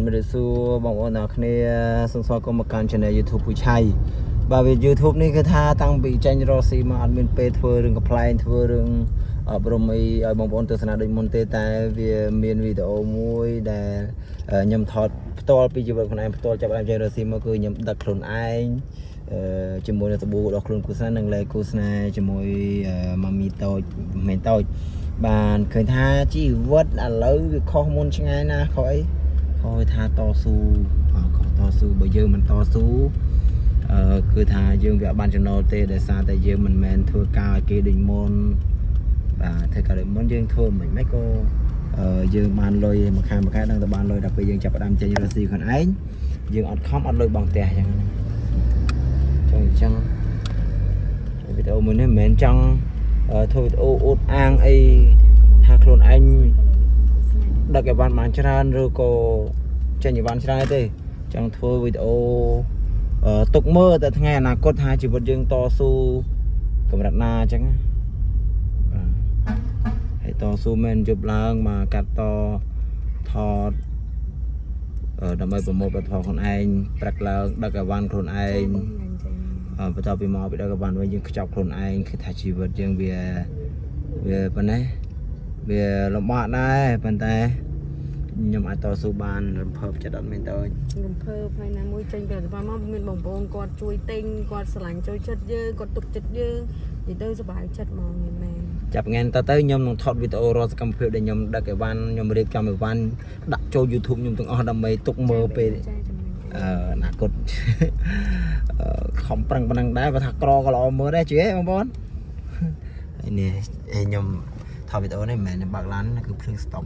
ไม่ได้สู้บอกว่าหนักเนี่ยสงสารกรรมการชนะ YouTube ผู้ชายบาร์บี YouTube นี่คือท่าตั้งปีจันทร์รอซีมาอันเป็นเปทัวร์เรื่องกับพลายทัวร์เรื่องบรมีบางคนตัวสนามโดยมอนเตแต่เวียเมียนวิดีโอมวยแต่ยำทอดตัวปีจีบคนไอ้ตัวจับจันทร์รอซีมาคือยำดักโคลนไอ้จมูกในตะบูดอกโคลนกุศลนั่งเลยกุศลจมูกมามีโตเมนโตบานเคยท่าจีวัดอะไรข้อมูลช่างไงนะคอยท่าต่อสู้ต่อสู้bởi giờ mìnhต่อสู้คือท่าយើងវាបានចំណូលទេដោយសារតែយើងមិនមែនធ្វើការឲ្យគេដូចមុនបាទធ្វើការដូចមុនយើងធ្វើមិនក៏យើងបានលុយមួយខែដឹងតែបានលុយដល់ពេលយើងចាប់ផ្ដើមចេញរកស៊ីខ្លួនឯងយើងអត់ខំអត់លុយបង់ផ្ទះអញ្ចឹងវីដេអូមួយនេះមិនមែនចង់ធ្វើវីដេអូអួតអាងអីថាខ្លួនឯងដឹកឲ្យបានច្រើនឬក៏ចេញឲ្យបានច្រើនទេចង់ធ្វើវីដេអូទុកមើលតែថ្ងៃអនាគតថាជីវិតយើងតស៊ូកម្រិតណាអញ្ចឹងហើយតស៊ូមិនជប់ឡើងមកកាត់តថតដើម្បីប្រមូលផលខ្លួនឯងប្រាក់ឡើងដឹកឲ្យបានខ្លួនឯងបន្ទាប់ពីមកពីដឹកឲ្យបានវិញយើងខ្ចប់ខ្លួនឯងគឺថាជីវិតយើងវាប៉ុណ្ណេះវាលំបាកដែរប៉ុន្តែខ្ញុំអាចតស៊ូបានរំភើបចិត្តអត់មែនតើរំភើបហើយណាមួយចេញពីរដ្ឋបាលមកមានបងប្អូនគាត់ជួយទិញគាត់ស្រឡាញ់ជួយចិត្តយើងគាត់ទុកចិត្តយើងនិយាយទៅសប្បាយចិត្តហ្មងមែនចាប់ថ្ងៃទៅខ្ញុំនឹងថតវីដេអូរាល់សកម្មភាពដែលខ្ញុំដឹកអីវ៉ាន់ខ្ញុំរៀបចំអីវ៉ាន់ដាក់ចូល YouTube ខ្ញុំទាំងអស់ដើម្បីទុកមើលពេលអនាគតខំប្រឹងប៉ុណ្ណឹងដែរបើថាក្រក៏ល្អមើលដែរជឿទេបងប្អូនហើយនេះខ្ញុំថតវីដេអូនេះមិនមែនបើកឡានគឺភ្លើងស្តុប